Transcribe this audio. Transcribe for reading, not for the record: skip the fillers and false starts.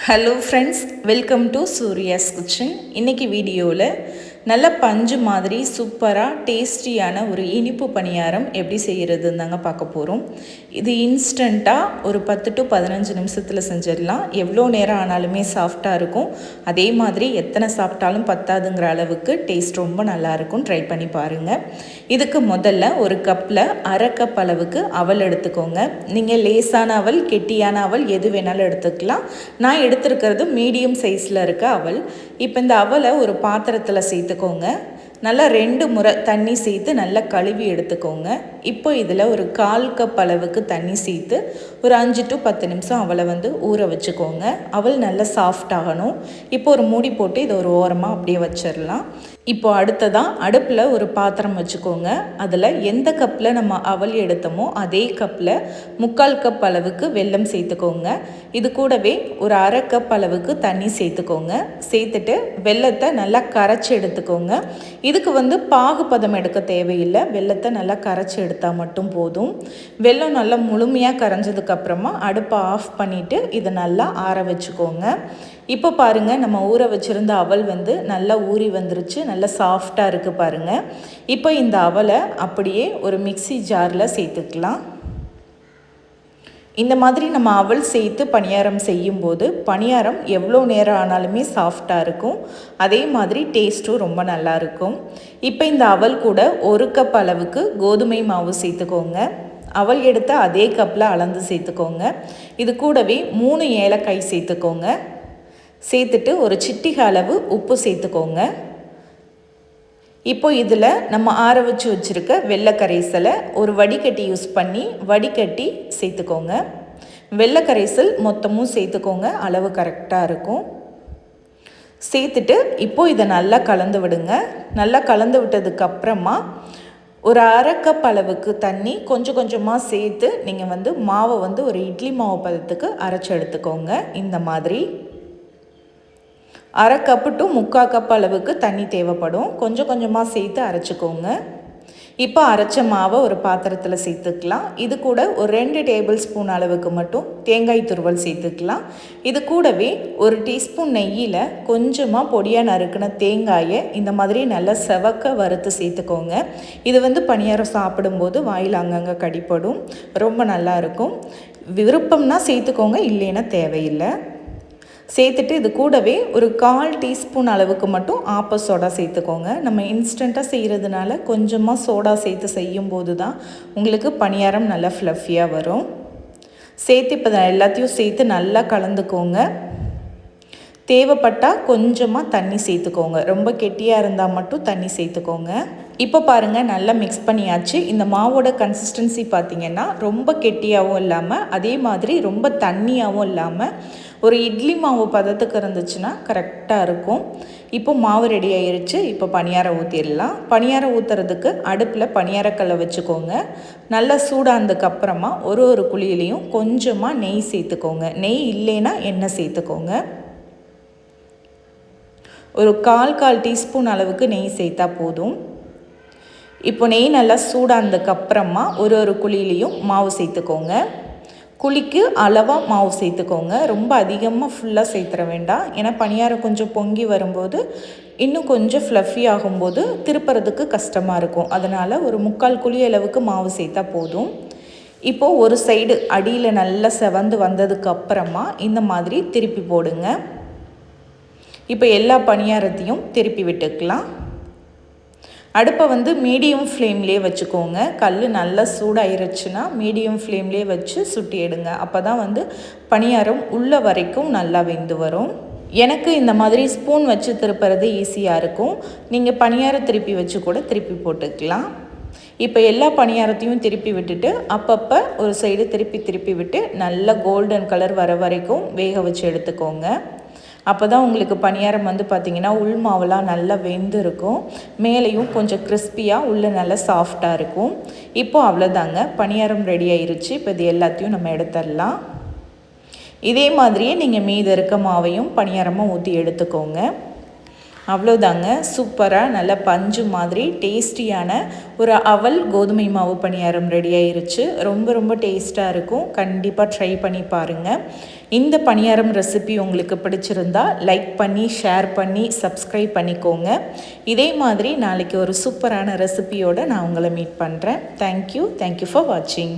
Hello friends, welcome to Surya's kitchen. இன்றைக்கி வீடியோவில் நல்ல பஞ்சு மாதிரி சூப்பராக டேஸ்டியான ஒரு இனிப்பு பணியாரம் எப்படி செய்கிறதுன்னு தாங்க பார்க்க போகிறோம். இது இன்ஸ்டண்ட்டாக ஒரு 10 to 15 நிமிஷத்தில் செஞ்சிடலாம். எவ்வளோ நேரம் ஆனாலுமே சாஃப்டாக இருக்கும். அதே மாதிரி எத்தனை சாப்பிட்டாலும் பத்தாதுங்கிற அளவுக்கு டேஸ்ட் ரொம்ப நல்லாயிருக்கும். ட்ரை பண்ணி பாருங்கள். இதுக்கு முதல்ல ஒரு கப்பில் அரை கப் அளவுக்கு அவல் எடுத்துக்கோங்க. நீங்கள் லேசான அவல், கெட்டியான அவல் எது வேணாலும் எடுத்துக்கலாம். நான் எடுத்துருக்கிறது மீடியம் சைஸில் இருக்க அவல். இப்போ இந்த அவலை ஒரு பாத்திரத்தில் சேர்த்துக்கோங்க. நல்லா 2 முறை தண்ணி சேர்த்து நல்லா கழுவி எடுத்துக்கோங்க. இப்போ இதில் ஒரு 1/4 கப் அளவுக்கு தண்ணி சேர்த்து ஒரு 5 to 10 நிமிஷம் அவளை ஊற வச்சுக்கோங்க. அவள் நல்லா சாஃப்ட் ஆகணும். இப்போ ஒரு மூடி போட்டு இதை ஒரு ஓரமாக அப்படியே வச்சிடலாம். இப்போ அடுத்ததாக அடுப்பில் ஒரு பாத்திரம் வச்சுக்கோங்க. அதில் எந்த கப்பில் நம்ம அவல் எடுத்தோமோ அதே கப்பில் 3/4 கப் அளவுக்கு வெல்லம் சேர்த்துக்கோங்க. இது கூடவே ஒரு அரை கப் அளவுக்கு தண்ணி சேர்த்துக்கோங்க. சேர்த்துட்டு வெல்லத்தை நல்லா கரைச்சி எடுத்துக்கோங்க. இதுக்கு பாகுபதம் எடுக்க தேவையில்லை. வெல்லத்தை நல்லா கரைச்சி எடுத்தால் மட்டும் போதும். வெல்லம் நல்லா முழுமையாக கரைஞ்சதுக்கப்புறமா அடுப்பை ஆஃப் பண்ணிவிட்டு இதை நல்லா ஆற வச்சுக்கோங்க. இப்போ பாருங்கள், நம்ம ஊற வச்சுருந்த அவல் நல்லா ஊறி வந்துருச்சு. நல்லா சாஃப்டாக இருக்குது பாருங்கள். இப்போ இந்த அவலை அப்படியே ஒரு மிக்ஸி ஜாரில் சேர்த்துக்கலாம். இந்த மாதிரி நம்ம அவல் சேர்த்து பணியாரம் செய்யும்போது பணியாரம் எவ்வளோ நேரம் ஆனாலுமே சாஃப்டாக இருக்கும். அதே மாதிரி டேஸ்ட்டும் ரொம்ப நல்லாயிருக்கும். இப்போ இந்த அவல் கூட ஒரு கப் அளவுக்கு கோதுமை மாவு சேர்த்துக்கோங்க. அவல் எடுத்த அதே கப்பில் அளந்து சேர்த்துக்கோங்க. இது கூடவே 3 ஏலக்காய் சேர்த்துக்கோங்க. சேர்த்துட்டு ஒரு சிட்டிகை அளவு உப்பு சேர்த்துக்கோங்க. இப்போ இதில் நம்ம ஆற வச்சு வச்சுருக்க வெள்ளை கரைசலை ஒரு வடிகட்டி யூஸ் பண்ணி வடிகட்டி சேர்த்துக்கோங்க. வெள்ளை கரைசல் மொத்தமும் சேர்த்துக்கோங்க. அளவு கரெக்டாக இருக்கும். சேர்த்துட்டு இப்போ இதை நல்லா கலந்து விடுங்க. நல்லா கலந்து விட்டதுக்கப்புறமா ஒரு அரை கப் அளவுக்கு தண்ணி கொஞ்சம் கொஞ்சமாக சேர்த்து நீங்கள் மாவை ஒரு இட்லி மாவு பதத்துக்கு அரைச்சி எடுத்துக்கோங்க. இந்த மாதிரி அரை கப்பு டு 3/4 கப் அளவுக்கு தண்ணி தேவைப்படும். கொஞ்சம் கொஞ்சமாக சேர்த்து அரைச்சிக்கோங்க. இப்போ அரைச்ச மாவை ஒரு பாத்திரத்தில் சேர்த்துக்கலாம். இது கூட ஒரு 2 டேபிள் ஸ்பூன் அளவுக்கு மட்டும் தேங்காய் துருவல் சேர்த்துக்கலாம். இது கூடவே ஒரு டீஸ்பூன் நெய்யில் கொஞ்சமாக பொடியாக நறுக்கின தேங்காயை இந்த மாதிரி நல்லா செவக்க வறுத்து சேர்த்துக்கோங்க. இது பணியாரம் சாப்பிடும்போது வாயில் அங்கங்கே கடிப்படும். ரொம்ப நல்லாயிருக்கும். விருப்பம்னா சேர்த்துக்கோங்க, இல்லைன்னா தேவையில்லை. சேர்த்துட்டு இது கூடவே ஒரு 1/4 டீஸ்பூன் அளவுக்கு மட்டும் ஆப்ப சோடா சேர்த்துக்கோங்க. நம்ம இன்ஸ்டண்ட்டாக செய்கிறதுனால கொஞ்சமாக சோடா சேர்த்து செய்யும்போது தான் உங்களுக்கு பணியாரம் நல்லா ஃப்ளஃபியாக வரும். சேர்த்து இப்போ எல்லாத்தையும் சேர்த்து நல்லா கலந்துக்கோங்க. தேவைப்பட்டால் கொஞ்சமாக தண்ணி சேர்த்துக்கோங்க. ரொம்ப கெட்டியாக இருந்தால் மட்டும் தண்ணி சேர்த்துக்கோங்க. இப்போ பாருங்கள், நல்லா மிக்ஸ் பண்ணியாச்சு. இந்த மாவோட கன்சிஸ்டன்சி பார்த்திங்கன்னா ரொம்ப கெட்டியாகவும் இல்லாமல் அதே மாதிரி ரொம்ப தண்ணியாகவும் இல்லாமல் ஒரு இட்லி மாவு பதத்துக்கு இருந்துச்சுன்னா கரெக்டாக இருக்கும். இப்போ மாவு ரெடி ஆயிடுச்சு. இப்போ பணியாரம் ஊற்றிடலாம். பணியாரம் ஊற்றுறதுக்கு அடுப்பில் பணியாரக்கல்லை வச்சுக்கோங்க. நல்லா சூடானதுக்கப்புறமா ஒரு குழியிலையும் கொஞ்சமாக நெய் சேர்த்துக்கோங்க. நெய் இல்லைன்னா எண்ணெய் சேர்த்துக்கோங்க. ஒரு 1/4 டீஸ்பூன் அளவுக்கு நெய் சேர்த்தா போதும். இப்போ நெய் நல்லா சூடானதுக்கப்புறமா ஒரு குழியிலையும் மாவு சேர்த்துக்கோங்க. குழிக்கு அளவாக மாவு சேர்த்துக்கோங்க. ரொம்ப அதிகமாக ஃபுல்லாக சேர்த்துற வேண்டாம். ஏன்னா பணியாரம் கொஞ்சம் பொங்கி வரும்போது இன்னும் கொஞ்சம் ஃப்ளஃபி ஆகும்போது திருப்புறதுக்கு கஷ்டமாக இருக்கும். அதனால் ஒரு 3/4 குழி அளவுக்கு மாவு சேர்த்தா போதும். இப்போது ஒரு சைடு அடியில் நல்லா செவந்து வந்ததுக்கப்புறமா இந்த மாதிரி திருப்பி போடுங்க. இப்போ எல்லா பணியாரத்தையும் திருப்பி விட்டுக்கலாம். அடுப்பை மீடியம் ஃப்ளேம்லேயே வச்சுக்கோங்க. கல் நல்லா சூடாயிருச்சுன்னா மீடியம் ஃப்ளேம்லேயே வச்சு சுட்டி எடுங்க. அப்போ தான் பணியாரம் உள்ள வரைக்கும் நல்லா வெந்து வரும். எனக்கு இந்த மாதிரி ஸ்பூன் வச்சு திருப்புறது ஈஸியாக இருக்கும். நீங்கள் பணியாரம் திருப்பி வச்சு கூட திருப்பி போட்டுக்கலாம். இப்போ எல்லா பணியாரத்தையும் திருப்பி விட்டுட்டு அப்பப்போ ஒரு சைடு திருப்பி விட்டு நல்லா கோல்டன் கலர் வர வரைக்கும் வேக வச்சு எடுத்துக்கோங்க. அப்போ தான் உங்களுக்கு பணியாரம் பார்த்திங்கன்னா உள் மாவெல்லாம் நல்லா வெந்து இருக்கும். மேலேயும் கொஞ்சம் கிறிஸ்பியாக உள்ளே நல்லா சாஃப்டாக இருக்கும். இப்போது அவ்வளோதாங்க, பணியாரம் ரெடி ஆயிருச்சு. இப்போ இது எல்லாத்தையும் நம்ம எடுத்துடலாம். இதே மாதிரியே நீங்கள் மீதி இருக்க மாவையும் பணியாரமாக ஊற்றி எடுத்துக்கோங்க. அவ்வளோதாங்க, சூப்பராக நல்ல பஞ்சு மாதிரி டேஸ்டியான ஒரு அவல் கோதுமை மாவு பணியாரம் ரெடி ஆயிருச்சு. ரொம்ப ரொம்ப டேஸ்ட்டாக இருக்கும். கண்டிப்பாக ட்ரை பண்ணி பாருங்கள். இந்த பணியாரம் ரெசிபி உங்களுக்கு பிடிச்சிருந்தா லைக் பண்ணி ஷேர் பண்ணி சப்ஸ்கிரைப் பண்ணிக்கோங்க. இதே மாதிரி நாளைக்கு ஒரு சூப்பரான ரெசிபியோடு நான் உங்களை மீட் பண்ணுறேன். தேங்க்யூ ஃபார் வாட்சிங்.